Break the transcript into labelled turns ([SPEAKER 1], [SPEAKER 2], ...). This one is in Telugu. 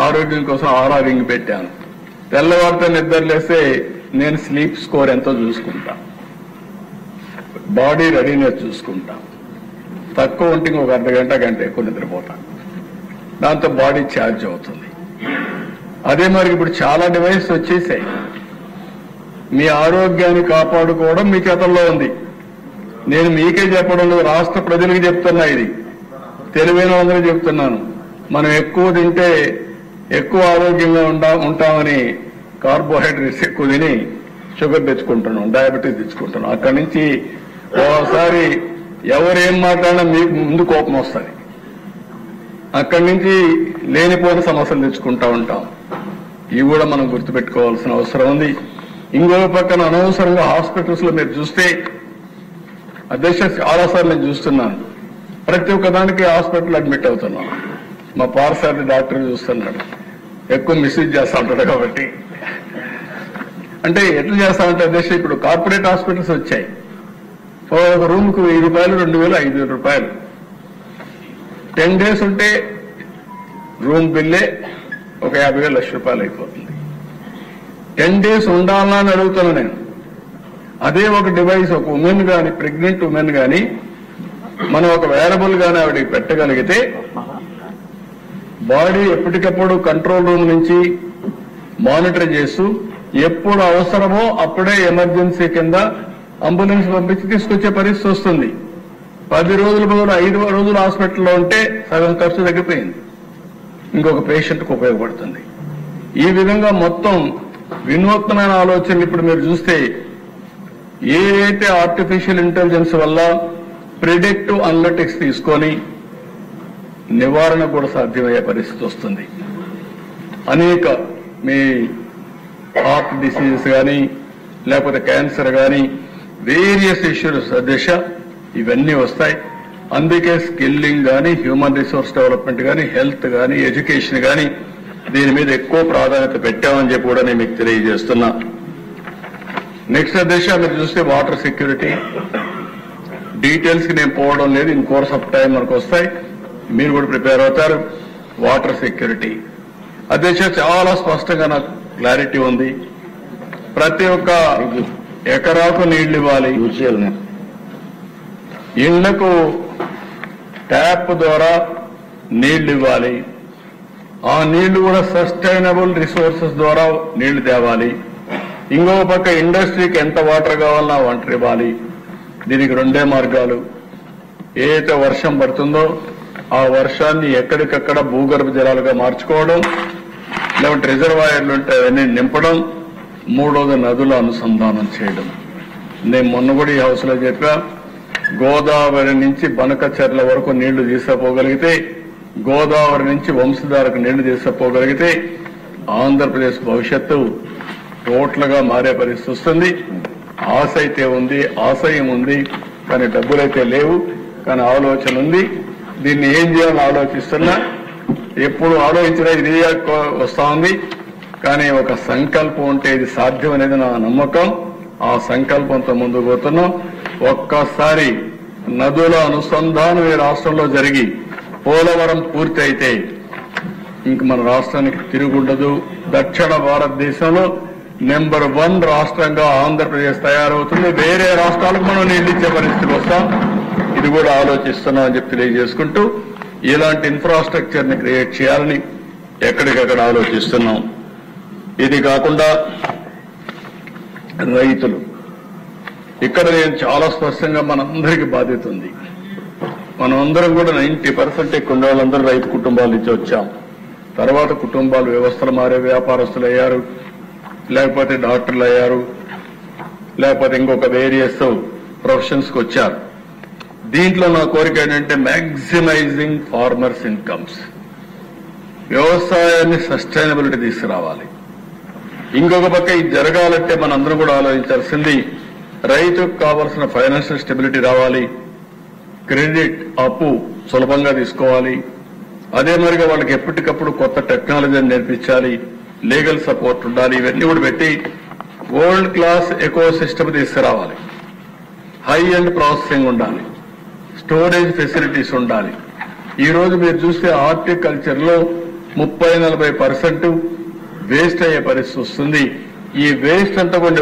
[SPEAKER 1] ఆరోగ్యం కోసం ఆరారింగ్ పెట్టాను. తెల్లవారితో నిద్రలేస్తే నేను స్లీప్ స్కోర్ ఎంతో చూసుకుంటా, బాడీ రెడీనెస్ చూసుకుంటా. తక్కువ ఉంటే ఒక అర్ధగంట గంట ఎక్కువ నిద్రపోతా, దాంతో బాడీ ఛార్జ్ అవుతుంది. అదే మరి ఇప్పుడు చాలా డివైస్ వచ్చేసాయి. మీ ఆరోగ్యాన్ని కాపాడుకోవడం మీ చేతల్లో ఉంది. నేను మీకే చెప్పడం లేదు, రాష్ట్ర ప్రజలకు చెప్తున్నా. ఇది తెలివైన వాళ్ళకి చెప్తున్నాను. మనం ఎక్కువ తింటే ఎక్కువ ఆరోగ్యంగా ఉంటామని కార్బోహైడ్రేట్స్ ఎక్కువ తిని షుగర్ తెచ్చుకుంటున్నాం, డయాబెటీస్ తెచ్చుకుంటున్నాం. అక్కడి నుంచి ఓసారి ఎవరేం మాట్లాడినా మీకు ముందు కోపం వస్తుంది. అక్కడి నుంచి లేనిపోయిన సమస్యలు తెచ్చుకుంటా ఉంటాం. ఇవి కూడా మనం గుర్తుపెట్టుకోవాల్సిన అవసరం ఉంది. ఇంకో పక్కన అనవసరంగా హాస్పిటల్స్ లో మీరు చూస్తే, అధ్యక్ష చాలాసార్లు నేను చూస్తున్నాను, ప్రతి ఒక్క దానికి హాస్పిటల్ అడ్మిట్ అవుతున్నాం. మా పార్సాది డాక్టర్ చూస్తున్నాడు, ఎక్కువ మిస్యూజ్ చేస్తా ఉంటాడు. కాబట్టి అంటే ఎట్లా చేస్తామంటే అధ్యక్ష, ఇప్పుడు కార్పొరేట్ హాస్పిటల్స్ వచ్చాయి. ఒక రూమ్ కు 1000 రూపాయలు, 2000, 5000 రూపాయలు. 10 days ఉంటే రూమ్ బిల్లే ఒక 50,000, 1,00,000 రూపాయలు అయిపోతుంది. 10 days ఉండాలా అని అడుగుతున్నాను నేను. అదే ఒక డివైస్ ఒక ఉమెన్ గాని, ప్రెగ్నెంట్ ఉమెన్ గాని మనం ఒక వేరబుల్ గాని ఆవిడకి పెట్టగలిగితే బాడీ ఎప్పటికప్పుడు కంట్రోల్ రూమ్ నుంచి మానిటర్ చేస్తూ ఎప్పుడు అవసరమో అప్పుడే ఎమర్జెన్సీ కింద అంబులెన్స్ పంపించి తీసుకొచ్చే పరిస్థితి వస్తుంది. 10 రోజుల బదులు 5 రోజులు హాస్పిటల్లో ఉంటే సగం ఖర్చు తగ్గిపోయింది, ఇంకొక పేషెంట్కు ఉపయోగపడుతుంది. ఈ విధంగా మొత్తం వినూత్నమైన ఆలోచనలు ఇప్పుడు మీరు చూస్తే ఏదైతే ఆర్టిఫిషియల్ ఇంటెలిజెన్స్ వల్ల ప్రిడిక్టివ్ అనలిటిక్స్ తీసుకొని నివారణ కూడా సాధ్యమయ్యే పరిస్థితి వస్తుంది. అనేక మీ హార్ట్ డిసీజెస్ కానీ, లేకపోతే క్యాన్సర్ కానీ, వేరియస్ ఇష్యూస్ దిశ ఇవన్నీ వస్తాయి. అందుకే స్కిల్లింగ్ కానీ, హ్యూమన్ రిసోర్స్ డెవలప్మెంట్ కానీ, హెల్త్ కానీ, ఎడ్యుకేషన్ కానీ దీని మీద ఎక్కువ ప్రాధాన్యత పెట్టామని చెప్పి కూడా నేను మీకు తెలియజేస్తున్నా. నెక్స్ట్ దిశ మీరు చూస్తే వాటర్ సెక్యూరిటీ డీటెయిల్స్ కి నేను పోవడం లేదు, ఇన్ కోర్స్ ఆఫ్ టైం మనకు వస్తాయి, మీరు కూడా ప్రిపేర్ అవుతారు. వాటర్ సెక్యూరిటీ అధ్యక్ష చాలా స్పష్టంగా నాకు క్లారిటీ ఉంది. ప్రతి ఒక్క ఎకరాకు నీళ్లు ఇవ్వాలి, ఇళ్లకు ట్యాప్ ద్వారా నీళ్లు ఇవ్వాలి. ఆ నీళ్లు కూడా సస్టైనబుల్ రిసోర్సెస్ ద్వారా నీళ్లు తేవాలి. ఇంకో పక్క ఇండస్ట్రీకి ఎంత వాటర్ కావాలన్నా వాటర్ ఇవ్వాలి. దీనికి 2 మార్గాలు. ఏదైతే వర్షం పడుతుందో ఆ వర్షాన్ని ఎక్కడికక్కడ భూగర్భ జలాలుగా మార్చుకోవడం, లేకుంటే రిజర్వాయర్లు ఉంటే అవన్నీ నింపడం, మూడోది నదుల అనుసంధానం చేయడం. నేను మొన్న కూడా ఈ హౌస్ లో చెప్పా, గోదావరి నుంచి బనకచెర్ల వరకు నీళ్లు తీసుకుపోగలిగితే, గోదావరి నుంచి వంశధారకు నీళ్లు తీసుకుపోగలిగితే ఆంధ్రప్రదేశ్ భవిష్యత్తు టోటల్ గా మారే పరిస్థితి వస్తుంది. ఆశ అయితే ఉంది, ఆశయం ఉంది, కానీ డబ్బులైతే లేవు, కానీ ఆలోచన ఉంది. దీన్ని ఏం చేయాలని ఆలోచిస్తున్నా. ఎప్పుడు ఆలోచించినా ఇది వస్తా ఉంది, కానీ ఒక సంకల్పం ఉంటే ఇది సాధ్యం అనేది నా నమ్మకం. ఆ సంకల్పంతో ముందుకు పోతున్నాం. ఒక్కసారి నదుల అనుసంధానం ఈ రాష్ట్రంలో జరిగి పోలవరం పూర్తి అయితే ఇంక మన రాష్ట్రానికి తిరుగుండదు. దక్షిణ భారతదేశంలో నెంబర్ 1 రాష్ట్రంగా ఆంధ్రప్రదేశ్ తయారవుతుంది. వేరే రాష్ట్రాలకు మనం నీళ్లు ఇచ్చే పరిస్థితికి వస్తాం. ఇది కూడా ఆలోచిస్తున్నాం అని చెప్పి తెలియజేసుకుంటూ, ఇలాంటి ఇన్ఫ్రాస్ట్రక్చర్ ని క్రియేట్ చేయాలని ఎక్కడికక్కడ ఆలోచిస్తున్నాం. ఇది కాకుండా రైతులు, ఇక్కడ నేను చాలా స్పష్టంగా మనందరికీ బాధ్యత ఉంది. మనమందరం కూడా 90% ఎక్కువ ఉన్న వాళ్ళందరూ రైతు కుటుంబాల నుంచి వచ్చాం. తర్వాత కుటుంబాలు వ్యవస్థలు మారే, వ్యాపారస్తులు అయ్యారు, లేకపోతే డాక్టర్లు అయ్యారు, లేకపోతే ఇంకొక వేరియస్ ప్రొఫెషన్స్ కి వచ్చారు. దీంట్లో నా కోరిక ఏంటంటే మ్యాక్సిమైజింగ్ ఫార్మర్స్ ఇన్కమ్స్, వ్యవసాయాన్ని సస్టైనబిలిటీ తీసుకురావాలి. ఇంకొక పక్క ఇది జరగాలంటే మనందరం కూడా ఆలోచించాల్సింది, రైతుకు కావాల్సిన ఫైనాన్షియల్ స్టెబిలిటీ రావాలి, క్రెడిట్ అప్పు సులభంగా తీసుకోవాలి. అదే మరిగా వాళ్ళకి ఎప్పటికప్పుడు కొత్త టెక్నాలజీని నేర్పించాలి, లీగల్ సపోర్ట్ ఉండాలి. ఇవన్నీ కూడా పెట్టి వరల్డ్ క్లాస్ ఎకో సిస్టమ్ తీసుకురావాలి. హై అండ్ ప్రాసెసింగ్ ఉండాలి, స్టోరేజ్ ఫెసిలిటీస్ ఉండాలి. ఈ రోజు మీరు చూస్తే హార్టికల్చర్ లో 30-40% వేస్ట్ అయ్యే పరిస్థితి వస్తుంది. ఈ వేస్ట్ అంతా కూడా